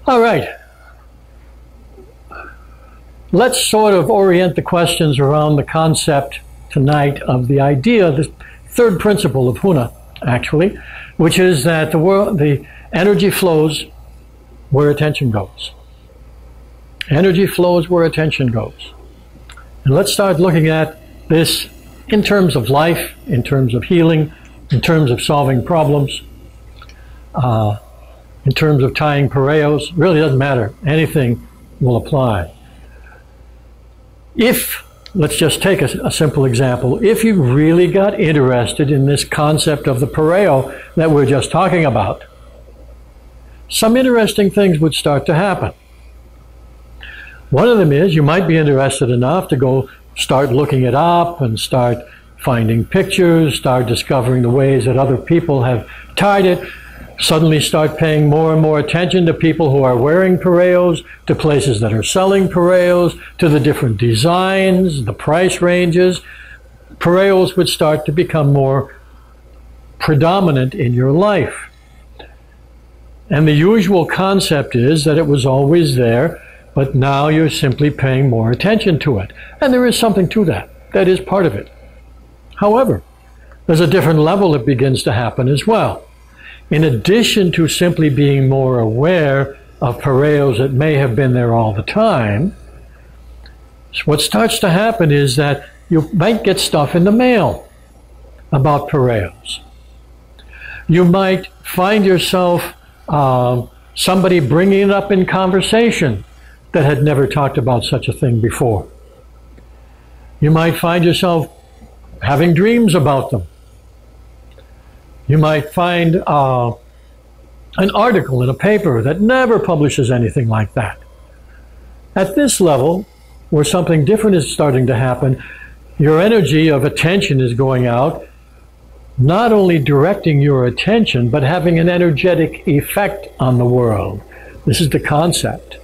All right. Let's sort of orient the questions around the concept tonight of the idea, the third principle of Huna, actually, which is that the energy flows where attention goes. Energy flows where attention goes. And let's start looking at this in terms of life, in terms of healing, in terms of solving problems, in terms of tying pareos. Really doesn't matter. Anything will apply. If, let's just take a simple example, if you really got interested in this concept of the pareo that we're just talking about, some interesting things would start to happen. One of them is you might be interested enough to go start looking it up and start finding pictures, start discovering the ways that other people have tied it, suddenly start paying more and more attention to people who are wearing pareos, to places that are selling pareos, to the different designs, the price ranges. Pareos would start to become more predominant in your life. And the usual concept is that it was always there, but now you're simply paying more attention to it. And there is something to that. That is part of it. However, there's a different level that begins to happen as well. In addition to simply being more aware of pareos that may have been there all the time, what starts to happen is that you might get stuff in the mail about pareos. You might find yourself somebody bringing it up in conversation that had never talked about such a thing before. You might find yourself having dreams about them. You might find an article in a paper that never publishes anything like that. At this level, where something different is starting to happen, your energy of attention is going out, not only directing your attention, but having an energetic effect on the world. This is the concept.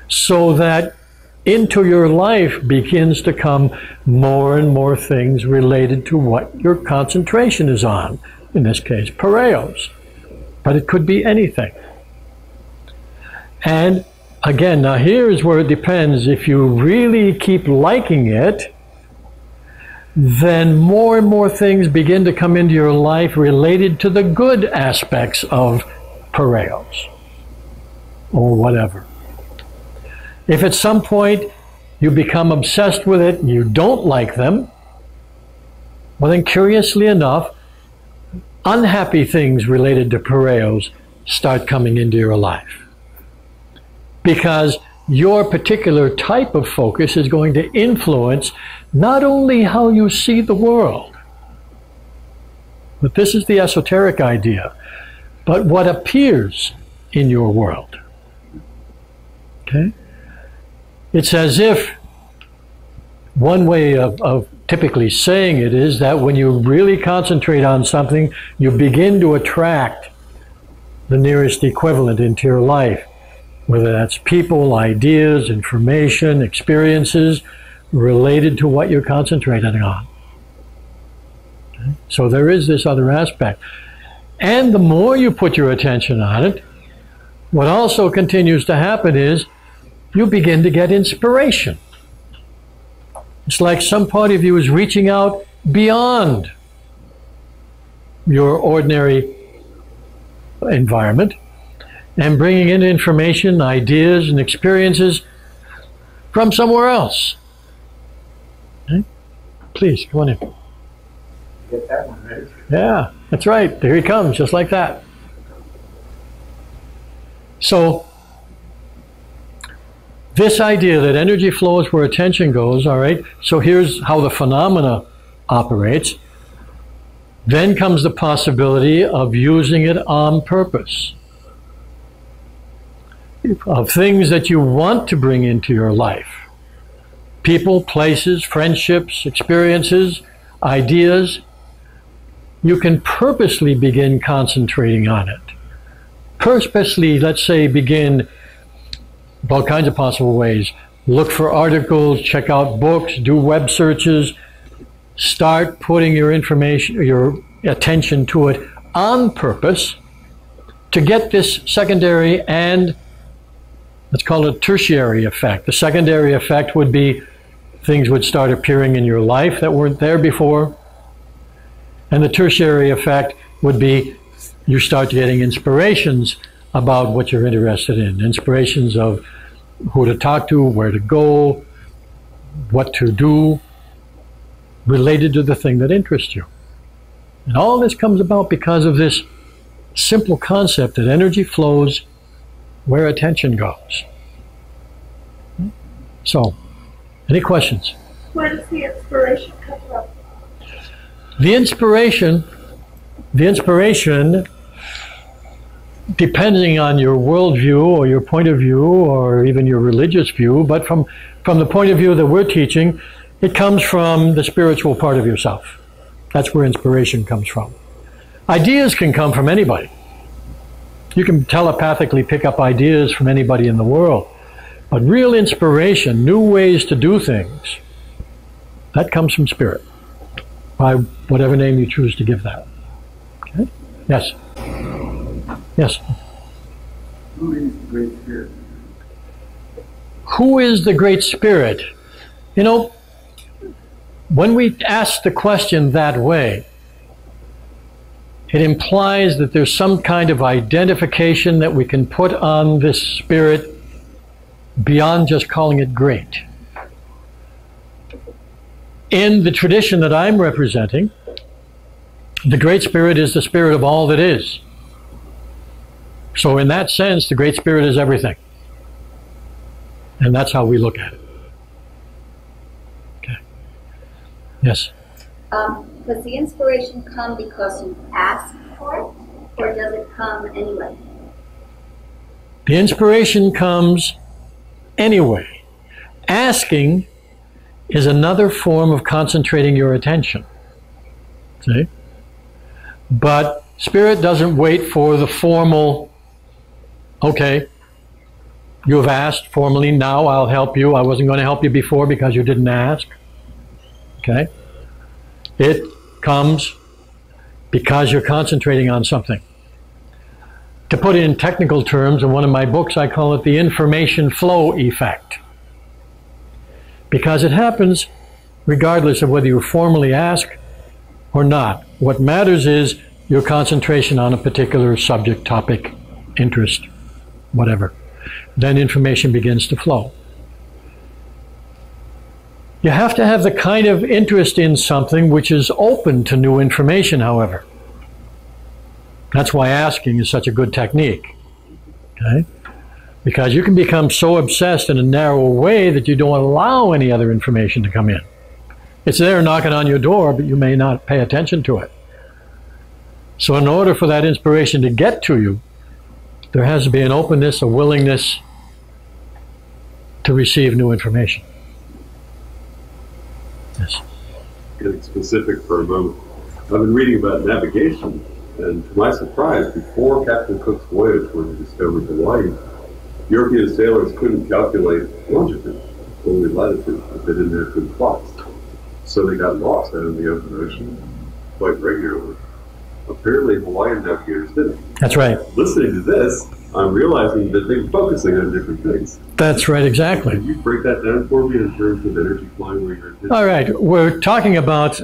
So that into your life begins to come more and more things related to what your concentration is on. In this case, pareos. But it could be anything. And again, now here's where it depends. If you really keep liking it, then more and more things begin to come into your life related to the good aspects of pareos or whatever. If at some point you become obsessed with it and you don't like them, well then curiously enough, unhappy things related to pareos start coming into your life. Because your particular type of focus is going to influence not only how you see the world, but this is the esoteric idea, but what appears in your world. Okay? It's as if one way of typically saying it is that when you really concentrate on something, you begin to attract the nearest equivalent into your life, whether that's people, ideas, information, experiences related to what you're concentrating on. Okay? So there is this other aspect. And the more you put your attention on it, what also continues to happen is you begin to get inspiration. It's like some part of you is reaching out beyond your ordinary environment and bringing in information, ideas, and experiences from somewhere else. Okay? Please, come on in. Get that one ready. Yeah, that's right. There he comes, just like that. So, this idea that energy flows where attention goes, all right, so here's how the phenomena operates. Then comes the possibility of using it on purpose. Of things that you want to bring into your life. People, places, friendships, experiences, ideas. You can purposely begin concentrating on it. Purposely, let's say, begin all kinds of possible ways. Look for articles, check out books, do web searches. Start putting your information, your attention to it on purpose to get this secondary and Let's call it a tertiary effect. The secondary effect would be things would start appearing in your life that weren't there before. And the tertiary effect would be you start getting inspirations about what you're interested in. Inspirations of who to talk to, where to go, what to do, related to the thing that interests you. And all this comes about because of this simple concept that energy flows where attention goes. So, any questions? Where does the inspiration come from? The inspiration, depending on your worldview or your point of view or even your religious view, but from the point of view that we're teaching, it comes from the spiritual part of yourself. That's where inspiration comes from. Ideas can come from anybody. You can telepathically pick up ideas from anybody in the world. But real inspiration, new ways to do things, that comes from spirit, by whatever name you choose to give that. Okay? Yes? Yes? Who is the Great Spirit? Who is the Great Spirit? You know, when we ask the question that way, it implies that there's some kind of identification that we can put on this spirit beyond just calling it great. In the tradition that I'm representing, the Great Spirit is the spirit of all that is. So in that sense, the Great Spirit is everything. And that's how we look at it. Okay. Yes? Does the inspiration come because you ask for it, or does it come anyway? The inspiration comes anyway. Asking is another form of concentrating your attention. See? But Spirit doesn't wait for the formal, okay, you have asked formally, now I'll help you. I wasn't going to help you before because you didn't ask. Okay? It comes because you're concentrating on something. To put it in technical terms, in one of my books, I call it the information flow effect. Because it happens regardless of whether you formally ask or not. What matters is your concentration on a particular subject, topic, interest, whatever. Then information begins to flow. You have to have the kind of interest in something which is open to new information, however. That's why asking is such a good technique. Okay? Because you can become so obsessed in a narrow way that you don't allow any other information to come in. It's there knocking on your door, but you may not pay attention to it. So in order for that inspiration to get to you, there has to be an openness, a willingness to receive new information. Yes. Getting specific for a moment. I've been reading about navigation, and to my surprise, before Captain Cook's voyage when he discovered Hawaii, European sailors couldn't calculate longitude, only latitude, if they didn't have good clocks. So they got lost out in the open ocean quite regularly. Apparently Hawaiian navigators didn't. That's right. Listening to this, I'm realizing that they're focusing on different things. That's right, exactly. Can you break that down for me in terms of energy flying where you're at? All right, we're talking about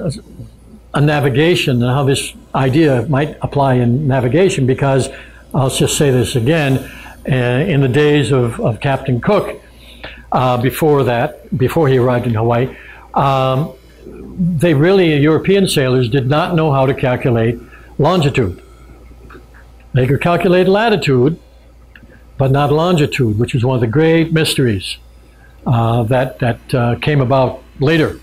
a navigation and how this idea might apply in navigation, because I'll just say this again, in the days of Captain Cook, before he arrived in Hawaii, European sailors did not know how to calculate longitude. They could calculate latitude, but not longitude, which was one of the great mysteries that came about later,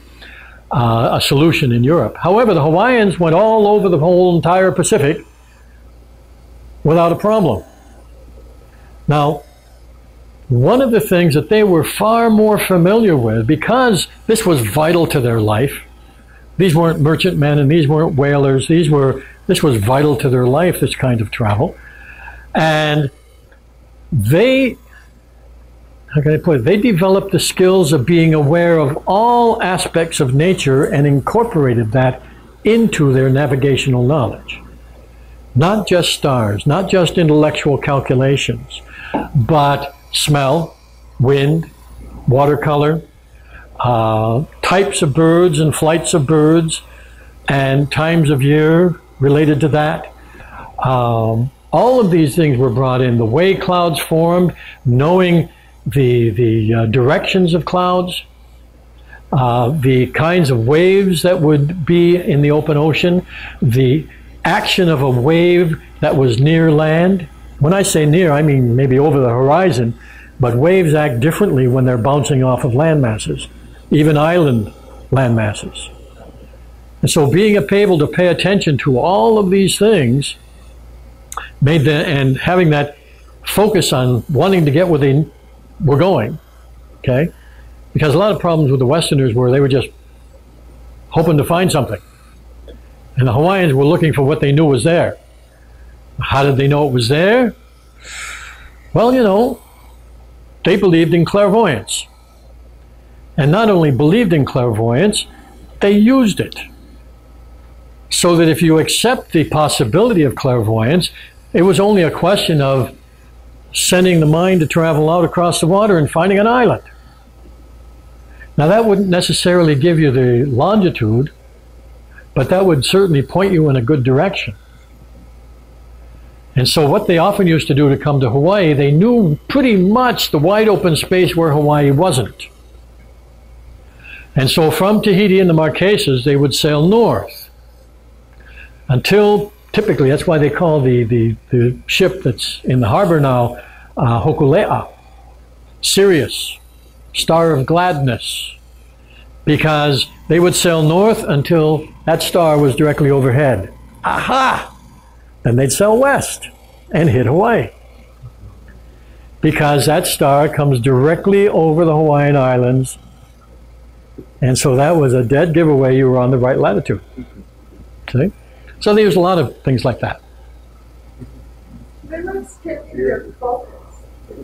a solution in Europe. However, the Hawaiians went all over the whole entire Pacific without a problem. Now, one of the things that they were far more familiar with, because this was vital to their life, these weren't merchantmen and these weren't whalers, this was vital to their life, this kind of travel. And they, how can I put it, they developed the skills of being aware of all aspects of nature and incorporated that into their navigational knowledge. Not just stars, not just intellectual calculations, but smell, wind, watercolor, types of birds and flights of birds, and times of year related to that. All of these things were brought in. The way clouds formed, knowing the directions of clouds, the kinds of waves that would be in the open ocean, the action of a wave that was near land. When I say near, I mean maybe over the horizon, but waves act differently when they're bouncing off of land masses, even island land masses. And so being able to pay attention to all of these things and having that focus on wanting to get where they were going, okay? Because a lot of problems with the Westerners were they were just hoping to find something. And the Hawaiians were looking for what they knew was there. How did they know it was there? Well, you know, they believed in clairvoyance. And not only believed in clairvoyance, they used it. So that if you accept the possibility of clairvoyance, it was only a question of sending the mind to travel out across the water and finding an island. Now that wouldn't necessarily give you the longitude, but that would certainly point you in a good direction. And so what they often used to do to come to Hawaii, they knew pretty much the wide open space where Hawaii wasn't. And so from Tahiti and the Marquesas, they would sail north until, typically, that's why they call the ship that's in the harbor now, Hokulea, Sirius, Star of Gladness, because they would sail north until that star was directly overhead. Aha! Then they'd sail west and hit Hawaii, because that star comes directly over the Hawaiian Islands, and so that was a dead giveaway you were on the right latitude. See? So they used a lot of things like that. They were extending their focus.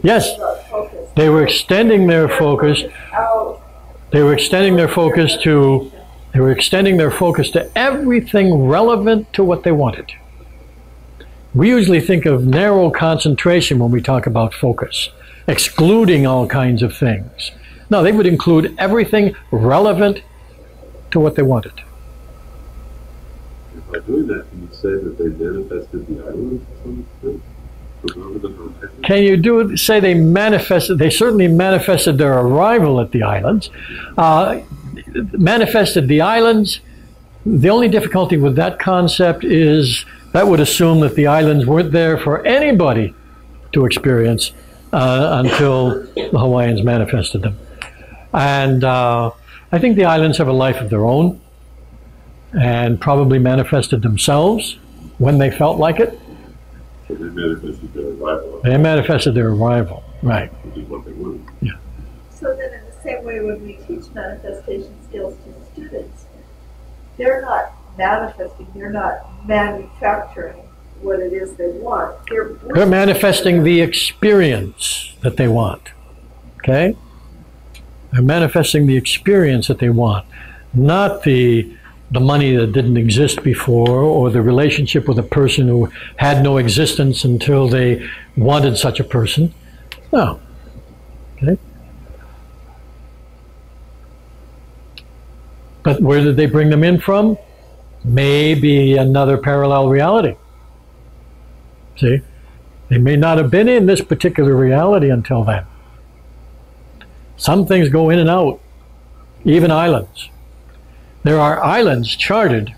Yes, they were extending their focus. They were extending their focus to. They were extending their focus to everything relevant to what they wanted. We usually think of narrow concentration when we talk about focus, excluding all kinds of things. No, they would include everything relevant to what they wanted. By doing that, can you say that they manifested the island to some extent? Can you say they manifested? They certainly manifested their arrival at the islands. Manifested the islands. The only difficulty with that concept is that would assume that the islands weren't there for anybody to experience until the Hawaiians manifested them. And I think the islands have a life of their own and probably manifested themselves when they felt like it. So they manifested their arrival. They manifested their arrival, right. Which is what they wanted. Yeah. So then in the same way when we teach manifestation skills to students, they're not manifesting, they're not manufacturing what it is they want. They're manifesting the experience that they want. Okay? They're manifesting the experience that they want, not the money that didn't exist before, or the relationship with a person who had no existence until they wanted such a person. No. Okay? But where did they bring them in from? Maybe another parallel reality. See? They may not have been in this particular reality until then. Some things go in and out, even islands. There are islands charted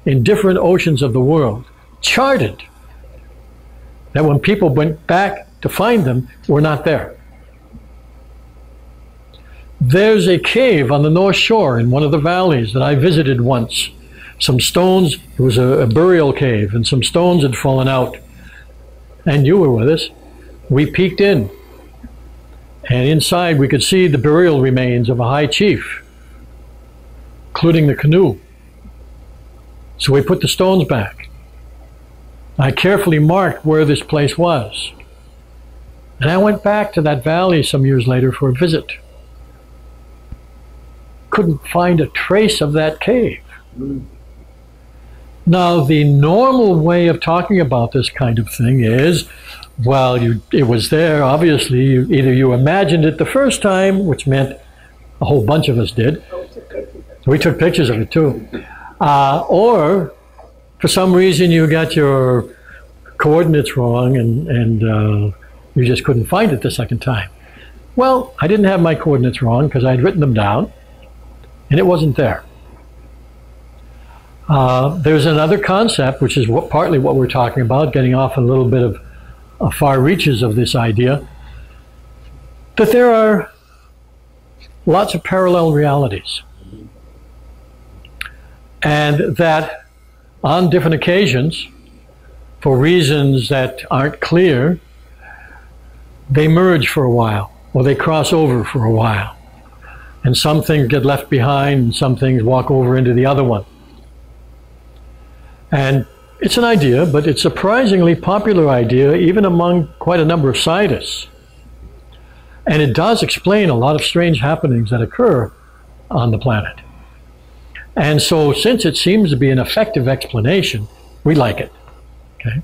in different oceans of the world, charted, that when people went back to find them, were not there. There's a cave on the North Shore in one of the valleys that I visited once. Some stones, it was a burial cave, and some stones had fallen out. And you were with us. We peeked in, and inside we could see the burial remains of a high chief, including the canoe. So we put the stones back. I carefully marked where this place was. And I went back to that valley some years later for a visit. Couldn't find a trace of that cave. Now, the normal way of talking about this kind of thing is Well, it was there, obviously. Either you imagined it the first time, which meant a whole bunch of us did. We took pictures of it too. Or, for some reason, you got your coordinates wrong and you just couldn't find it the second time. Well, I didn't have my coordinates wrong because I'd written them down, and it wasn't there. There's another concept, which is partly what we're talking about, getting off a little bit of far reaches of this idea, that there are lots of parallel realities. And that on different occasions, for reasons that aren't clear, they merge for a while, or they cross over for a while. And some things get left behind, and some things walk over into the other one. And it's an idea, but it's a surprisingly popular idea, even among quite a number of scientists. And it does explain a lot of strange happenings that occur on the planet. And so, since it seems to be an effective explanation, we like it. Okay?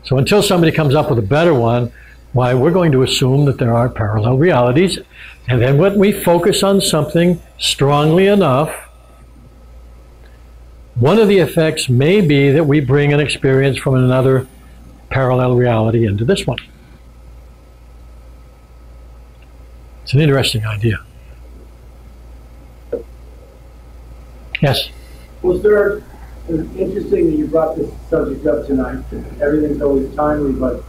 So until somebody comes up with a better one, why, we're going to assume that there are parallel realities. And then when we focus on something strongly enough, one of the effects may be that we bring an experience from another parallel reality into this one. It's an interesting idea. Yes? Well, sir, it's interesting that you brought this subject up tonight. Everything's always timely, but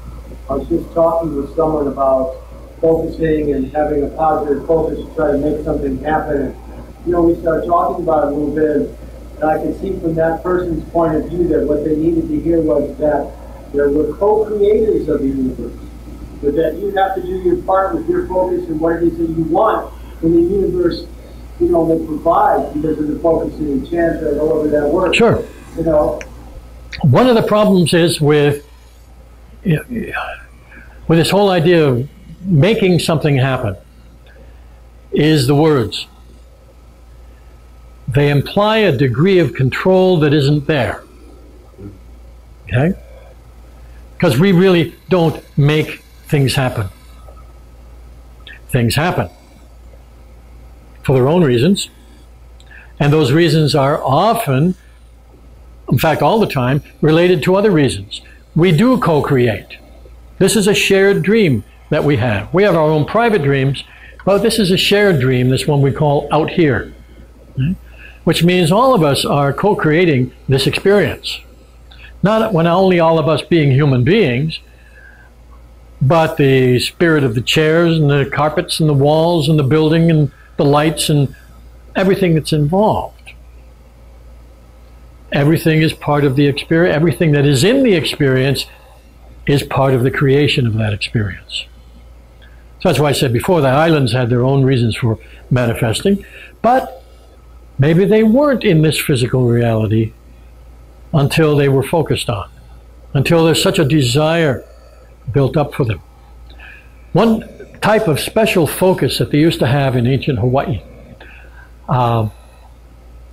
I was just talking with someone about focusing and having a positive focus to try to make something happen. And, you know, we started talking about it a little bit. And I could see from that person's point of view that what they needed to hear was that there were co-creators of the universe, but that you have to do your part with your focus and what it is that you want, and the universe, you know, will provide because of the focus and the chance that however that works. Sure. You know, one of the problems is with this whole idea of making something happen is the words. They imply a degree of control that isn't there. Okay? Because we really don't make things happen. Things happen for their own reasons. And those reasons are often, in fact all the time, related to other reasons. We do co-create. This is a shared dream that we have. We have our own private dreams, but this is a shared dream, this one we call out here. Okay? Which means all of us are co-creating this experience. Not only all of us being human beings, but the spirit of the chairs and the carpets and the walls and the building and the lights and everything that's involved. Everything is part of the experience. Everything that is in the experience is part of the creation of that experience. So that's why I said before that islands had their own reasons for manifesting, but maybe they weren't in this physical reality until they were focused on, until there's such a desire built up for them. One type of special focus that they used to have in ancient Hawaii,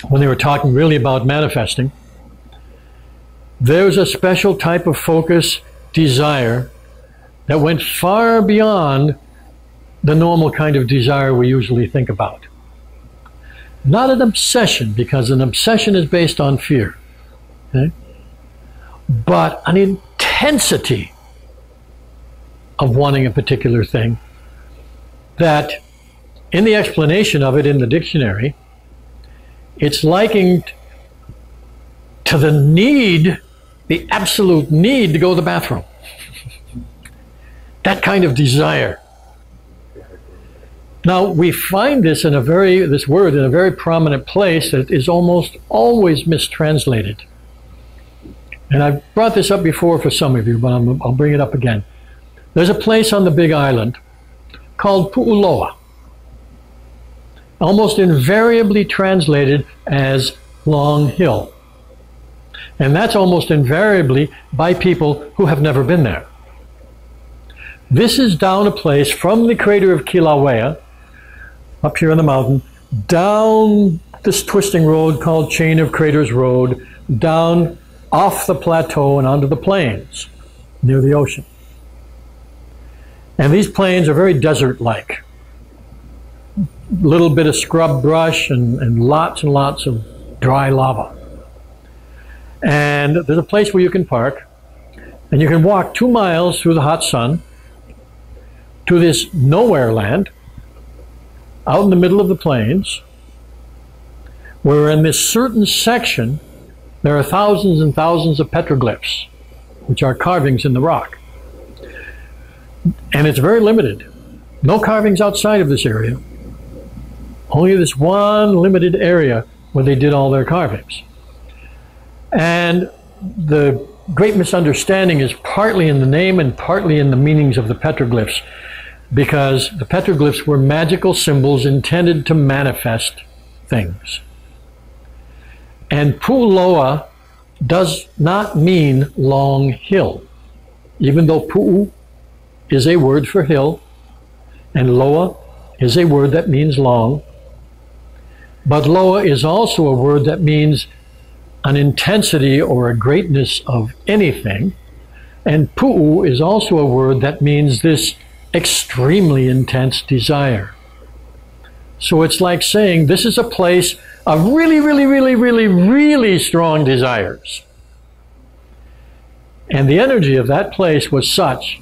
when they were talking really about manifesting, there's a special type of focus, desire, that went far beyond the normal kind of desire we usually think about. Not an obsession, because an obsession is based on fear. Okay? But an intensity of wanting a particular thing that, in the explanation of it in the dictionary, it's likened to the need, the absolute need to go to the bathroom. That kind of desire. Now, we find this word in a very prominent place that is almost always mistranslated. And I've brought this up before for some of you, but I'll bring it up again. There's a place on the Big Island called Pu'uloa, almost invariably translated as Long Hill. And that's almost invariably by people who have never been there. This is down a place from the crater of Kilauea, up here on the mountain, down this twisting road called Chain of Craters Road, down off the plateau and onto the plains near the ocean. And these plains are very desert-like. Little bit of scrub brush and lots of dry lava. And there's a place where you can park, and you can walk 2 miles through the hot sun to this nowhere land out in the middle of the plains, where in this certain section there are thousands and thousands of petroglyphs, which are carvings in the rock. And it's very limited. No carvings outside of this area. Only this one limited area where they did all their carvings. And the great misunderstanding is partly in the name and partly in the meanings of the petroglyphs, because the petroglyphs were magical symbols intended to manifest things. And Pu'uloa does not mean long hill, even though Pu'u is a word for hill, and Loa is a word that means long. But Loa is also a word that means an intensity or a greatness of anything. And Pu'u is also a word that means this extremely intense desire. So it's like saying this is a place of really strong desires. And the energy of that place was such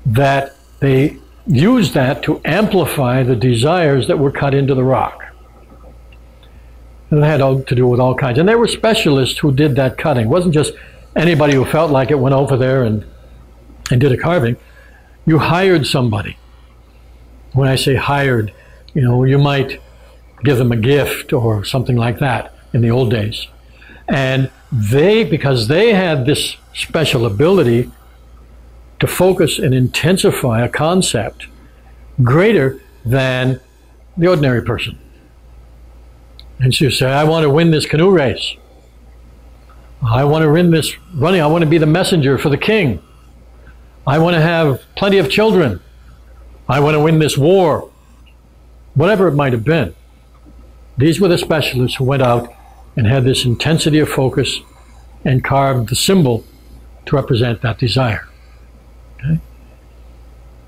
that they used that to amplify the desires that were cut into the rock. And it had to do with all kinds. And there were specialists who did that cutting. It wasn't just anybody who felt like it went over there and did a carving. You hired somebody. When I say hired, you know, you might give them a gift or something like that in the old days. And they, because they had this special ability to focus and intensify a concept greater than the ordinary person. And so you say, I want to win this canoe race. I want to win this running. I want to be the messenger for the king. I want to have plenty of children. I want to win this war. Whatever it might have been. These were the specialists who went out and had this intensity of focus and carved the symbol to represent that desire. Okay?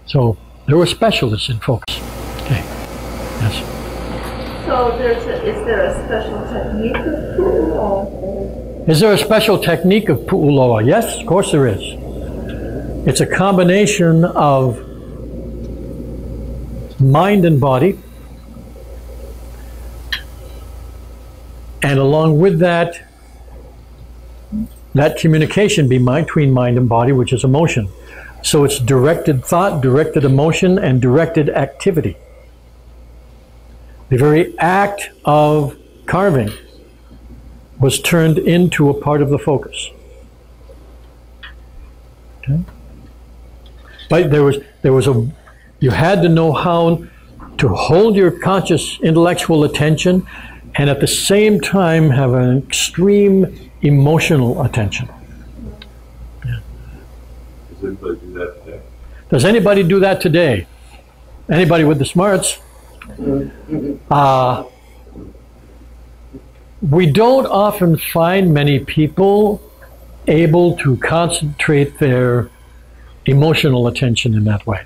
So there were specialists in focus. Okay. Yes. So is there a special technique of Pu'uloa? Is there a special technique of Pu'uloa? Yes, of course there is. It's a combination of mind and body, and along with that, that communication between mind and body, which is emotion. So it's directed thought, directed emotion, and directed activity. The very act of carving was turned into a part of the focus. Okay? But you had to know how to hold your conscious intellectual attention and at the same time have an extreme emotional attention. Yeah. Does anybody do that today? Does anybody do that today? Anybody with the smarts? We don't often find many people able to concentrate their emotional attention in that way.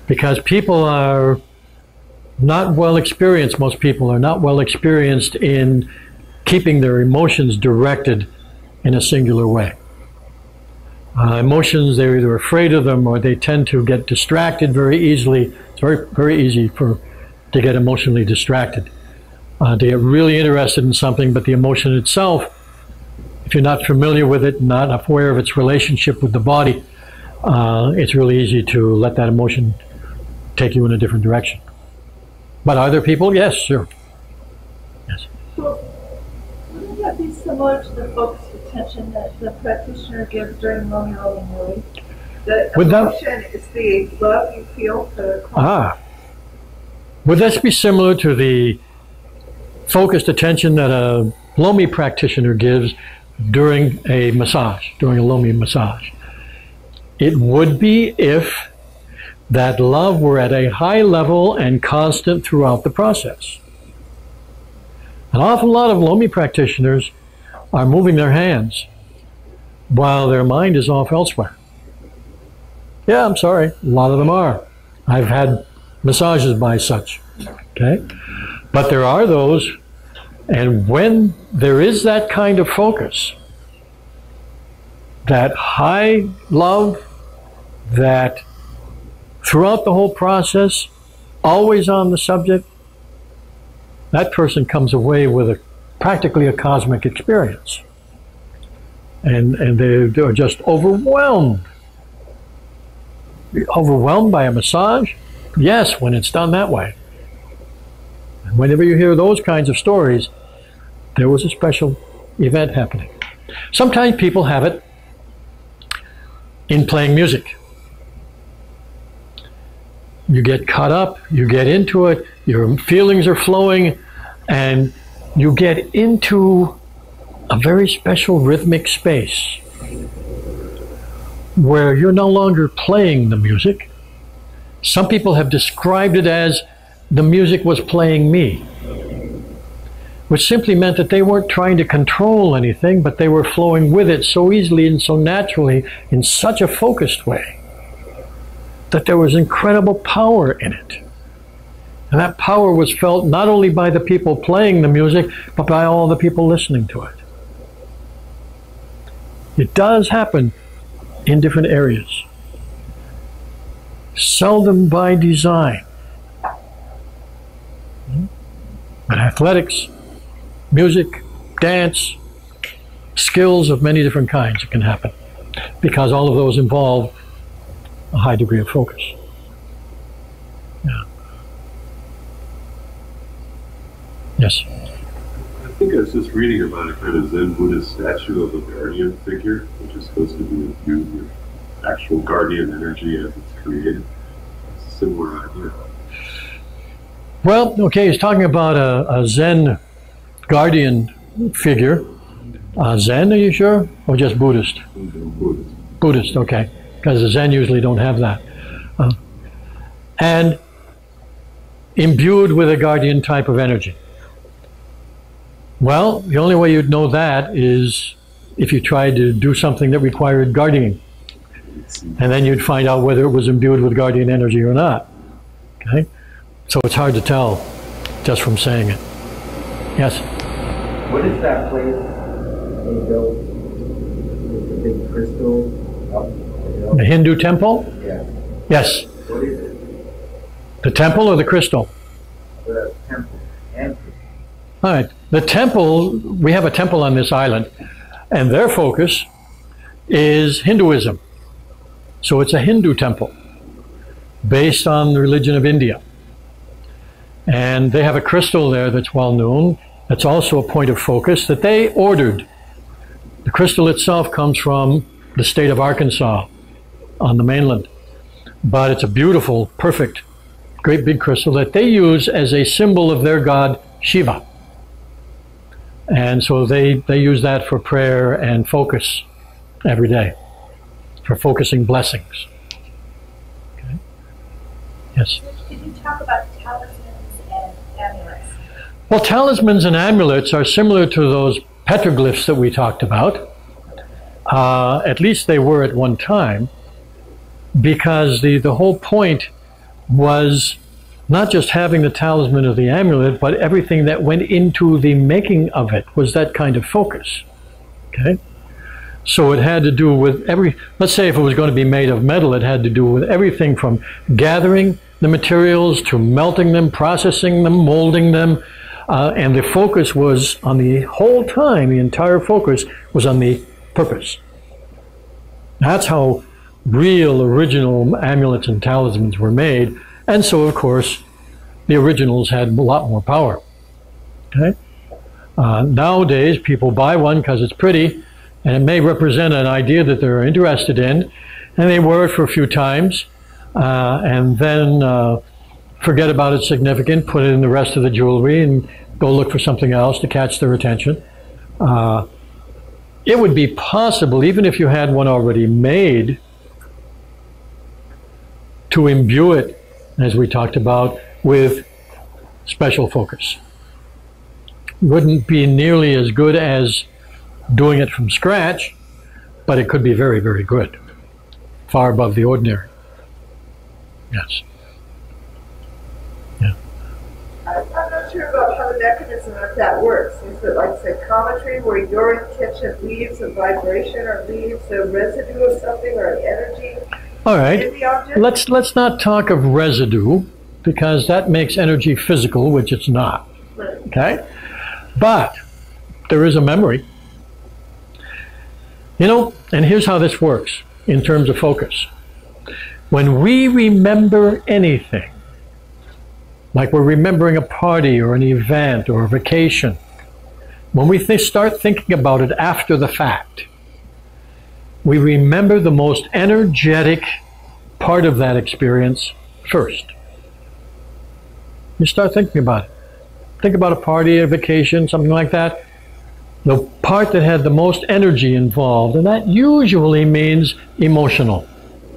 Because people are not well experienced, most people are not well experienced in keeping their emotions directed in a singular way. Emotions, they're either afraid of them or they tend to get distracted very easily. It's very easy to get emotionally distracted. To get really interested in something, but the emotion itself, if you're not familiar with it, not aware of its relationship with the body, it's really easy to let that emotion take you in a different direction. But are there people? Yes, sure. Yes. Well, wouldn't that be similar to the focused attention that the practitioner gives during Romeo and Julie? The emotion is the love you feel for the client. Would this be similar to the focused attention that a Lomi practitioner gives during a massage, during a Lomi massage? It would be if that love were at a high level and constant throughout the process. An awful lot of Lomi practitioners are moving their hands while their mind is off elsewhere. Yeah, I'm sorry. A lot of them are. I've had massages by such. Okay? But there are those, and when there is that kind of focus, that high love, that throughout the whole process, always on the subject, that person comes away with practically a cosmic experience. And they're just overwhelmed. Overwhelmed by a massage? Yes, when it's done that way. And whenever you hear those kinds of stories, there was a special event happening. Sometimes people have it in playing music. You get caught up, you get into it, your feelings are flowing, and you get into a very special rhythmic space where you're no longer playing the music. Some people have described it as the music was playing me, which simply meant that they weren't trying to control anything, but they were flowing with it so easily and so naturally in such a focused way that there was incredible power in it. And that power was felt not only by the people playing the music, but by all the people listening to it. It does happen in different areas. Seldom by design. But athletics, music, dance, skills of many different kinds, it can happen. Because all of those involve a high degree of focus. Yeah. Yes? I think I was just reading about a kind of Zen Buddhist statue of a guardian figure, which is supposed to be imbued with actual guardian energy as it's created. It's a similar idea. Well, okay, he's talking about a Zen guardian figure. Zen, are you sure? Or just Buddhist? Buddhist. Buddhist, okay. Because the Zen usually don't have that. And imbued with a guardian type of energy. Well, the only way you'd know that is if you tried to do something that required guardianing. And then you'd find out whether it was imbued with guardian energy or not. Okay? So it's hard to tell just from saying it. Yes? What is that place they built with the big crystal up? The Hindu temple? Yeah. Yes. What is it? The temple or the crystal? The temple and crystal. All right. The temple, we have a temple on this island, and their focus is Hinduism. So it's a Hindu temple based on the religion of India. And they have a crystal there that's well known. That's also a point of focus that they ordered. The crystal itself comes from the state of Arkansas on the mainland. But it's a beautiful, perfect, great big crystal that they use as a symbol of their god Shiva. And so they use that for prayer and focus every day, for focusing blessings. Okay. Yes? Could you talk about talismans and amulets? Well, talismans and amulets are similar to those petroglyphs that we talked about. At least they were at one time, because the whole point was not just having the talisman or the amulet, but everything that went into the making of it was that kind of focus. Okay? So it had to do with let's say if it was going to be made of metal, it had to do with everything from gathering the materials to melting them, processing them, molding them, and the focus was on the whole time, the entire focus was on the purpose. That's how real original amulets and talismans were made. And so, of course, the originals had a lot more power. Okay? Nowadays, people buy one because it's pretty, and it may represent an idea that they're interested in, and they wear it for a few times, and then forget about its significance, put it in the rest of the jewelry, and go look for something else to catch their attention. It would be possible, even if you had one already made, to imbue it, as we talked about, with special focus. Wouldn't be nearly as good as doing it from scratch, but it could be very, very good. Far above the ordinary. Yes. I'm not sure about how the mechanism of that works. Is it like psychometry where your intention leaves a vibration or leaves a residue of something or an energy All right. in the object? Let's not talk of residue, because that makes energy physical, which it's not. Right. Okay? But there is a memory. You know, and here's how this works in terms of focus. When we remember anything, like we're remembering a party or an event or a vacation, when we start thinking about it after the fact, we remember the most energetic part of that experience first. You start thinking about it. Think about a party, a vacation, something like that. The part that had the most energy involved, and that usually means emotional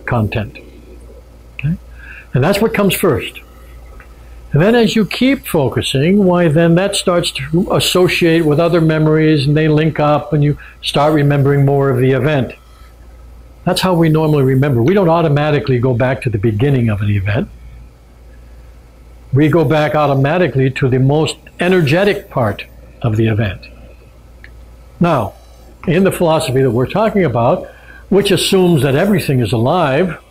content. Okay? And that's what comes first. And then as you keep focusing, why then that starts to associate with other memories, and they link up, and you start remembering more of the event. That's how we normally remember. We don't automatically go back to the beginning of an event. We go back automatically to the most energetic part of the event. Now, in the philosophy that we're talking about, which assumes that everything is alive,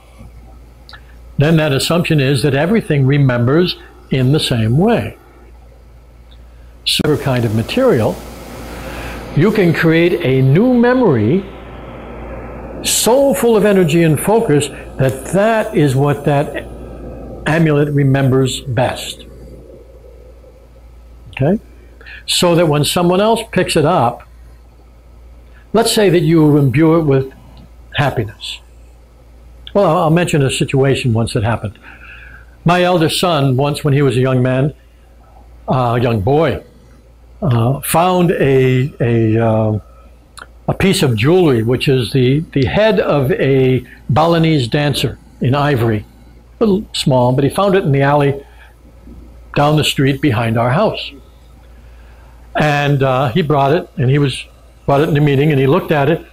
then that assumption is that everything remembers in the same way. So, kind of material, you can create a new memory so full of energy and focus that that is what that amulet remembers best. Okay? So that when someone else picks it up, let's say that you imbue it with happiness. Well, I'll mention a situation once that happened. My eldest son, once when he was a young man, a young boy, found a piece of jewelry, which is the head of a Balinese dancer in ivory. A little small, but he found it in the alley down the street behind our house. And he brought it, and brought it in the meeting, and he looked at it.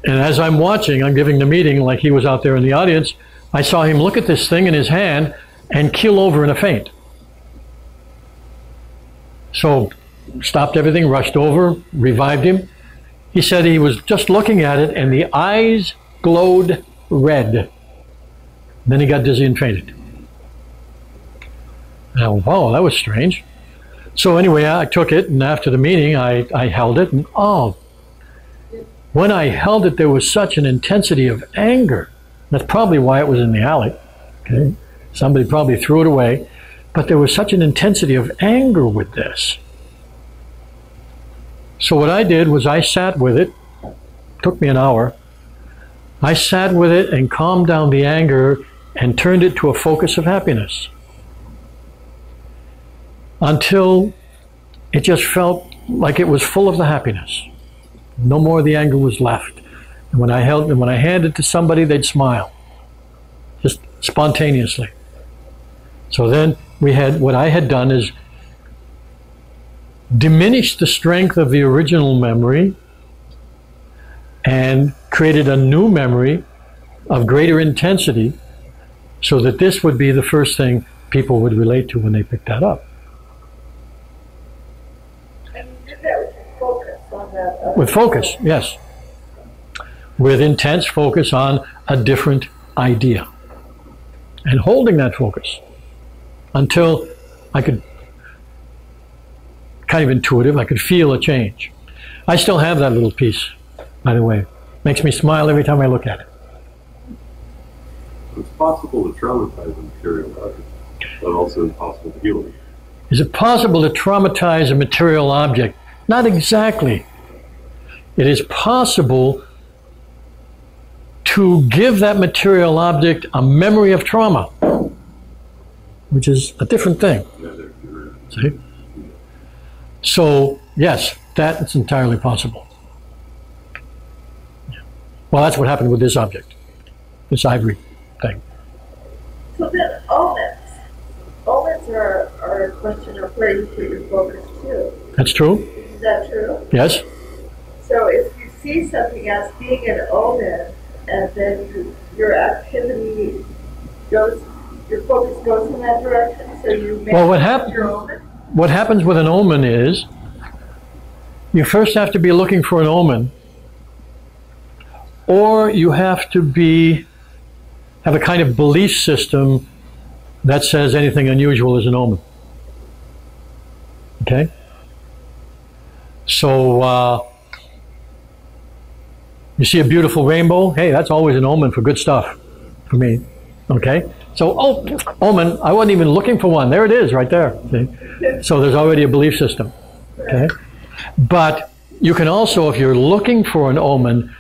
And as I'm watching, I'm giving the meeting like he was out there in the audience, I saw him look at this thing in his hand and keel over in a faint. So, stopped everything, rushed over, revived him. He said he was just looking at it and the eyes glowed red. Then he got dizzy and fainted. Now, wow, that was strange. So anyway, I took it, and after the meeting, I held it, and when I held it, there was such an intensity of anger. That's probably why it was in the alley. Okay? Somebody probably threw it away. But there was such an intensity of anger with this. So what I did was I sat with it. Took me an hour. I sat with it and calmed down the anger and turned it to a focus of happiness. Until it just felt like it was full of the happiness. No more of the anger was left. And when I handed it to somebody, they'd smile. Just spontaneously. So then what I had done is diminished the strength of the original memory and created a new memory of greater intensity so that this would be the first thing people would relate to when they picked that up. And you did that with focus on that. With focus, yes. With intense focus on a different idea. And holding that focus until I could, kind of intuitive, I could feel a change. I still have that little piece, by the way. Makes me smile every time I look at it. It's possible to traumatize a material object, but also impossible to heal it. Is it possible to traumatize a material object? Not exactly. It is possible to give that material object a memory of trauma, which is a different thing. See? So, yes, that is entirely possible. Well, that's what happened with this object, this ivory thing. So then omens. Omens are a question of where you put your focus to. That's true? Is that true? Yes. So if you see something as being an omen, and then your activity goes your focus goes in that direction, so you Well, manifest your omen. what happens with an omen is you first have to be looking for an omen, or you have to have a kind of belief system that says anything unusual is an omen. Okay? So, you see a beautiful rainbow, hey, that's always an omen for good stuff for me. Okay? So, omen, I wasn't even looking for one. There it is, right there. See? So there's already a belief system. Okay? But you can also, if you're looking for an omen,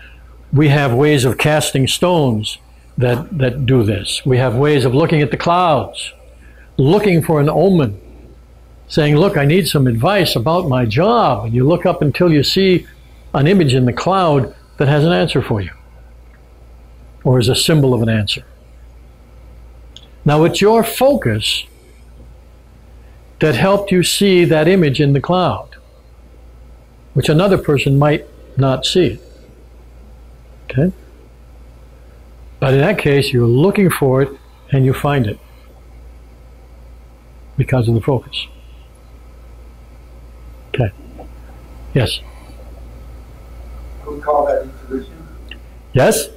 we have ways of casting stones that do this. We have ways of looking at the clouds, looking for an omen, saying, look, I need some advice about my job. And you look up until you see an image in the cloud that has an answer for you, or is a symbol of an answer. Now, it's your focus that helped you see that image in the cloud, which another person might not see. Okay? But in that case, you're looking for it and you find it because of the focus. Okay. Yes? Can we call that intuition? Yes?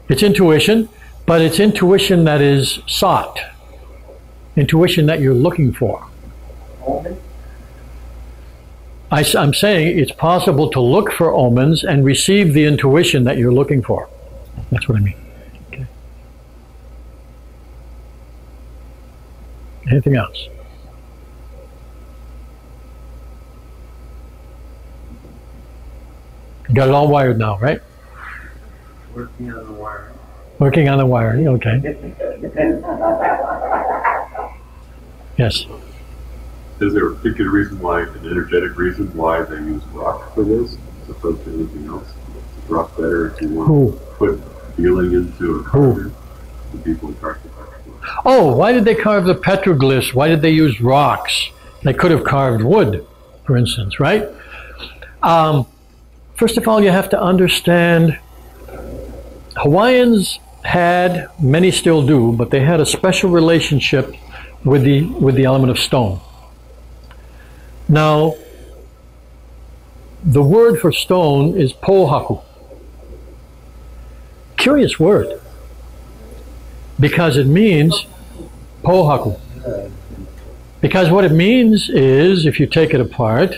It's intuition, but it's intuition that is sought. Intuition that you're looking for. Omen? I'm saying it's possible to look for omens and receive the intuition that you're looking for. That's what I mean. Okay. Anything else? You got it all wired now, right? Working on the wire. Working on the wiring, okay. Yes. Is there a particular reason why, an energetic reason why they use rock for this, as opposed to anything else? Is rock better if you want to put feeling into a carving? The people who carve the petroglyphs. Oh, why did they carve the petroglyphs? Why did they use rocks? They could have carved wood, for instance, right? First of all, you have to understand Hawaiians had, many still do, but they had a special relationship with the element of stone. Now, the word for stone is pohaku. Curious word, because it means pohaku. Because what it means is, if you take it apart,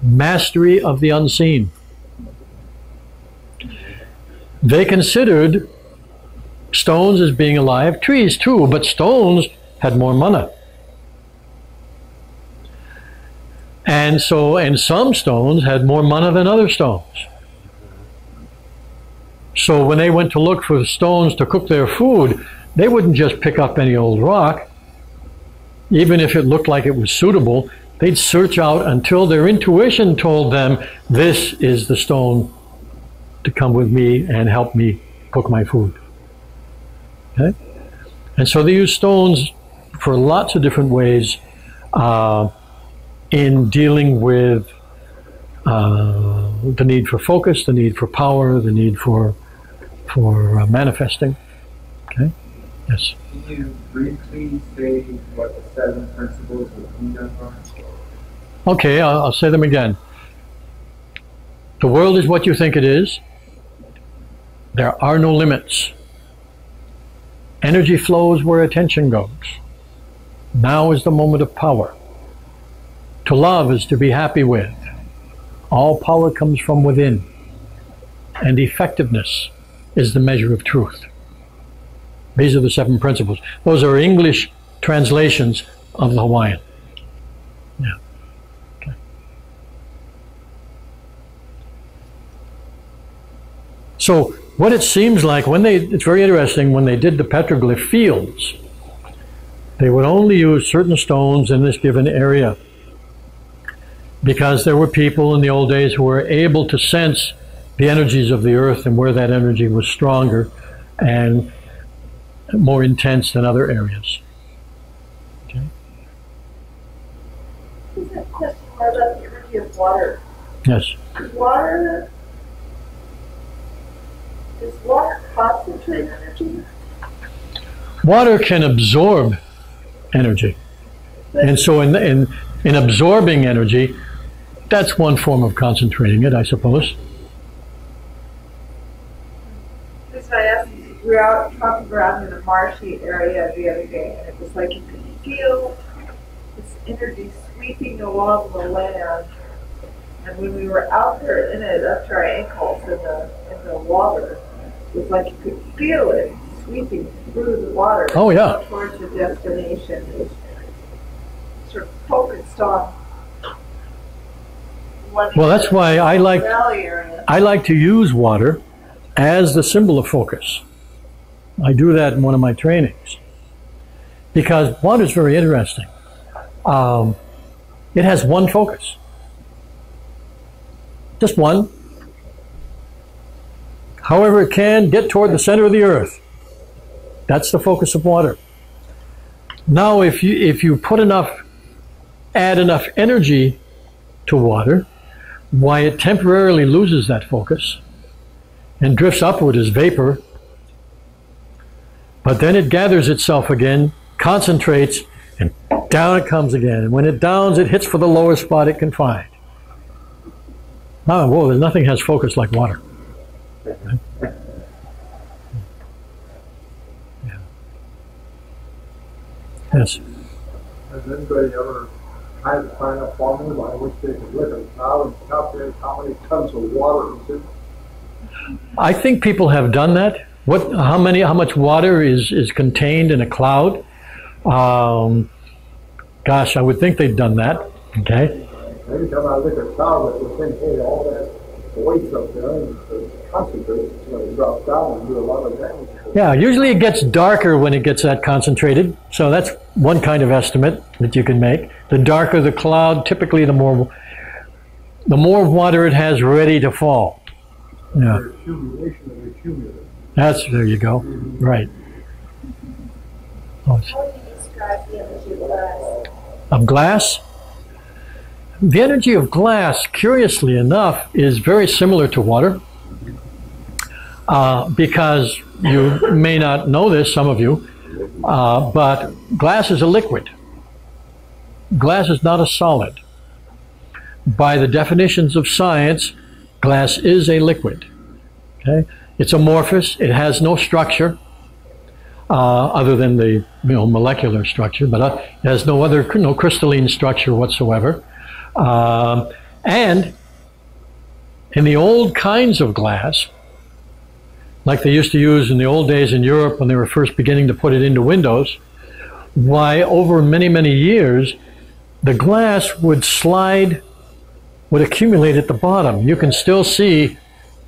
mastery of the unseen. They considered stones as being alive, trees too, but stones had more mana. And some stones had more mana than other stones. So when they went to look for stones to cook their food, they wouldn't just pick up any old rock. Even if it looked like it was suitable, they'd search out until their intuition told them, this is the stone to come with me and help me cook my food. Okay? And so they use stones for lots of different ways in dealing with the need for focus, the need for power, the need for manifesting. Okay? Yes? Can you briefly say what the 7 principles of Huna are? Okay, I'll say them again. The world is what you think it is. There are no limits. Energy flows where attention goes. Now is the moment of power. To love is to be happy with. All power comes from within. And effectiveness is the measure of truth. These are the 7 principles. Those are English translations of the Hawaiian. Yeah. Okay. So what it seems like it's very interesting, when they did the petroglyph fields, they would only use certain stones in this given area, because there were people in the old days who were able to sense the energies of the earth and where that energy was stronger and more intense than other areas. Okay. Just a question more about the energy of water. Yes. Is water concentrated energy? Water can absorb energy. And so in absorbing energy, that's one form of concentrating it, I suppose. This I asked, we were out talking around in a marshy area the other day, and it was like you could feel this energy sweeping along the land. And when we were out there in it, up to our ankles in the water, it was like you could feel it sweeping through the water. Oh, yeah. Towards the destination. It was sort of focused on one. Well, that's why I like to use water as the symbol of focus. I do that in one of my trainings because water is very interesting. It has one focus, just one. However, it can get toward the center of the earth. That's the focus of water. Now, if you add enough energy to water, why it temporarily loses that focus and drifts upward as vapor, but then it gathers itself again, concentrates, and down it comes again. And when it downs, it hits for the lowest spot it can find. Oh, whoa, nothing has focus like water. Right? Yeah. Yes. Has anybody ever tried to find a formula by which they could look at a cloud and calculate how many tons of water is in? I think people have done that. How much water is contained in a cloud? Gosh, I would think they've done that. Okay. Every time I look at a cloud, I think, hey, all that weight's up there and concentrates, it's going to drop down and do a lot of damage. Yeah, usually it gets darker when it gets that concentrated. So that's one kind of estimate that you can make. The darker the cloud, typically the more water it has ready to fall. Yeah. The accumulation of the cumulative. There you go. Right. How would you describe the energy of glass? Of glass? The energy of glass, curiously enough, is very similar to water. Because you may not know this, some of you, but glass is a liquid. Glass is not a solid. By the definitions of science, glass is a liquid. Okay? It's amorphous. It has no structure other than the molecular structure, but it has no crystalline structure whatsoever. And in the old kinds of glass, like they used to use in the old days in Europe when they were first beginning to put it into windows, why over many, many years, the glass would accumulate at the bottom. You can still see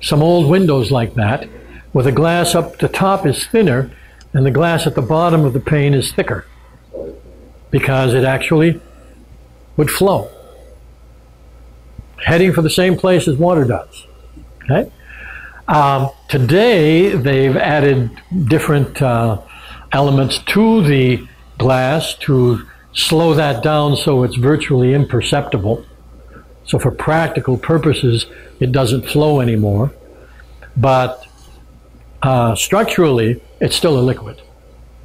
some old windows like that, where the glass up the top is thinner and the glass at the bottom of the pane is thicker, because it actually would flow, heading for the same place as water does. Okay? Today, they've added different elements to the glass to slow that down so it's virtually imperceptible. So for practical purposes, it doesn't flow anymore. But structurally, it's still a liquid.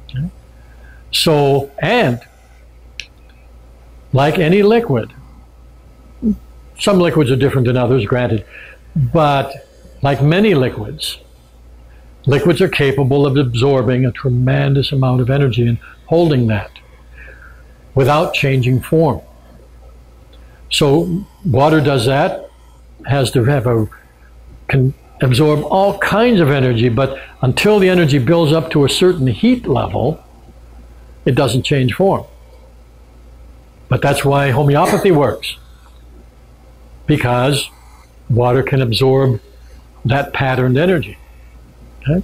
Okay? So, and like any liquid, some liquids are different than others, granted, but like many liquids are capable of absorbing a tremendous amount of energy and holding that without changing form. So water does that, can absorb all kinds of energy, but until the energy builds up to a certain heat level, it doesn't change form. But that's why homeopathy works, because water can absorb that patterned energy. Okay?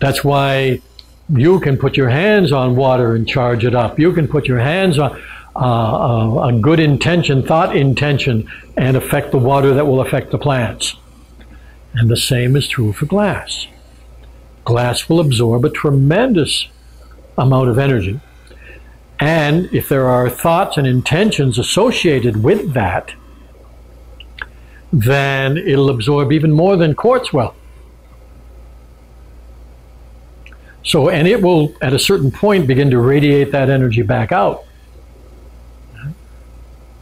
That's why you can put your hands on water and charge it up. You can put your hands on a good intention, thought intention, and affect the water that will affect the plants. And the same is true for glass. Glass will absorb a tremendous amount of energy. And if there are thoughts and intentions associated with that, then it'll absorb even more than quartz will. So, and it will, at a certain point, begin to radiate that energy back out.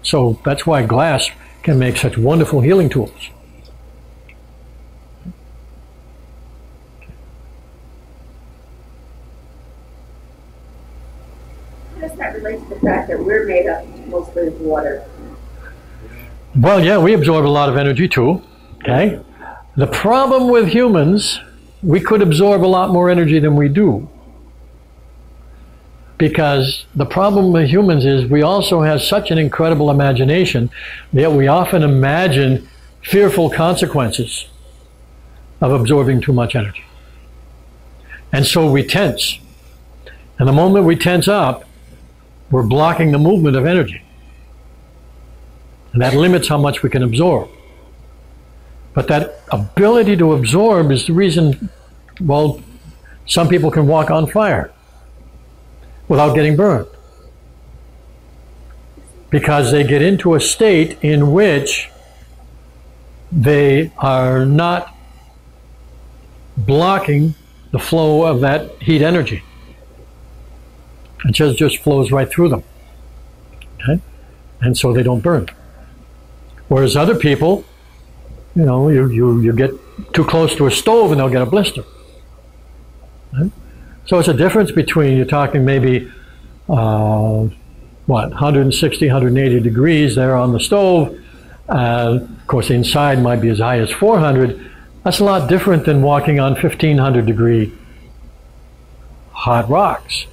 So that's why glass can make such wonderful healing tools. How does that relate to the fact that we're made up mostly of water? Well, yeah, we absorb a lot of energy too. Okay. The problem with humans, we could absorb a lot more energy than we do. Because the problem with humans is we also have such an incredible imagination that we often imagine fearful consequences of absorbing too much energy. And so we tense. And the moment we tense up, we're blocking the movement of energy. And that limits how much we can absorb. But that ability to absorb is the reason, well, some people can walk on fire without getting burned. Because they get into a state in which they are not blocking the flow of that heat energy. It just flows right through them. Okay? And so they don't burn. Whereas other people, you know, you get too close to a stove and they'll get a blister. Right? So it's a difference between, you're talking maybe, 160, 180 degrees there on the stove. Of course, the inside might be as high as 400. That's a lot different than walking on 1,500 degree hot rocks.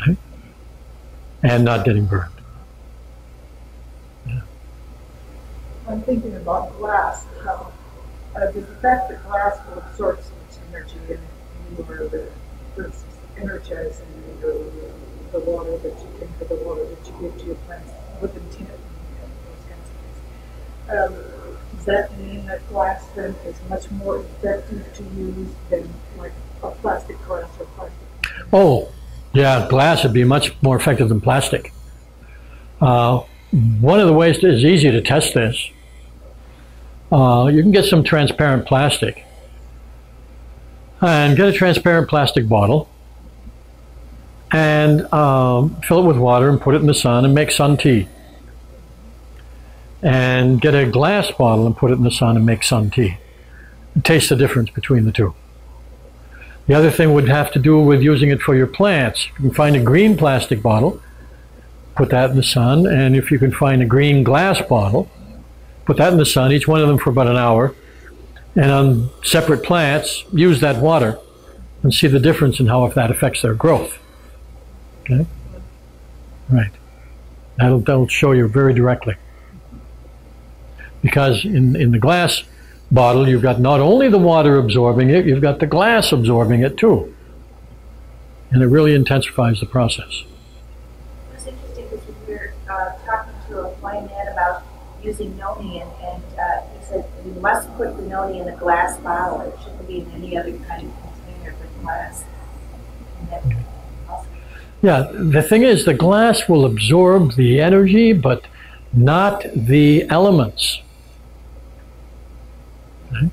Okay? And not getting burned. Yeah. I'm thinking about glass, how the fact that glass will absorb so much energy and you are for instance, energizing the water that you drink or the water that you give to your plants with intent and those kinds of things. Does that mean that glass then is much more effective to use than like a plastic glass or plastic? Oh, yeah, glass would be much more effective than plastic. One of the ways that is easy to test this, you can get some transparent plastic and get a transparent plastic bottle and fill it with water and put it in the sun and make sun tea. And get a glass bottle and put it in the sun and make sun tea. And taste the difference between the two. The other thing would have to do with using it for your plants. You can find a green plastic bottle, put that in the sun, and if you can find a green glass bottle, put that in the sun, each one of them for about an hour, and on separate plants, use that water and see the difference in how that affects their growth. Okay? Right. That'll show you very directly. Because in the glass bottle, you've got not only the water absorbing it, you've got the glass absorbing it too. And it really intensifies the process. It was interesting because we were talking to a blind man about using noni, and he said you must put the noni in a glass bottle. It shouldn't be in any other kind of container but glass. And that's awesome. Yeah, the thing is, the glass will absorb the energy, but not the elements. Okay?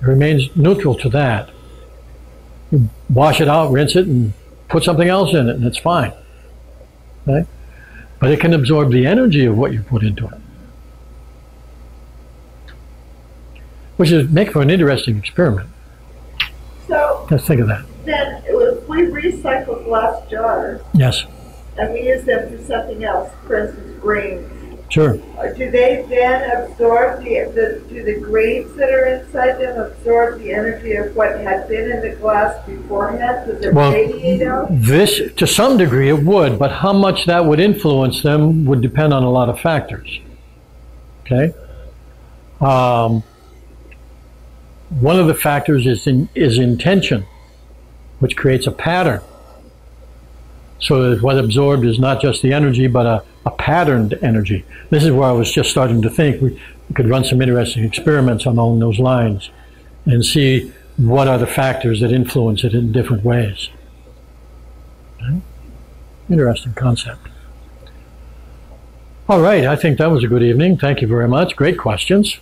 It remains neutral to that. You wash it out, rinse it, and put something else in it, and it's fine. Okay? But it can absorb the energy of what you put into it. Which is make for an interesting experiment. So Let's think of that. then if we recycle glass jars Yes, and we use them for something else, for instance, grains, sure. do they then absorb do the grains that are inside them absorb the energy of what had been in the glass beforehand? Does it radiate out? This, to some degree, it would, but how much that would influence them would depend on a lot of factors. Okay? One of the factors is intention, which creates a pattern. So that what absorbed is not just the energy, but a patterned energy. This is where I was just starting to think we could run some interesting experiments along those lines and see what are the factors that influence it in different ways. Okay? Interesting concept. All right, I think that was a good evening. Thank you very much. Great questions.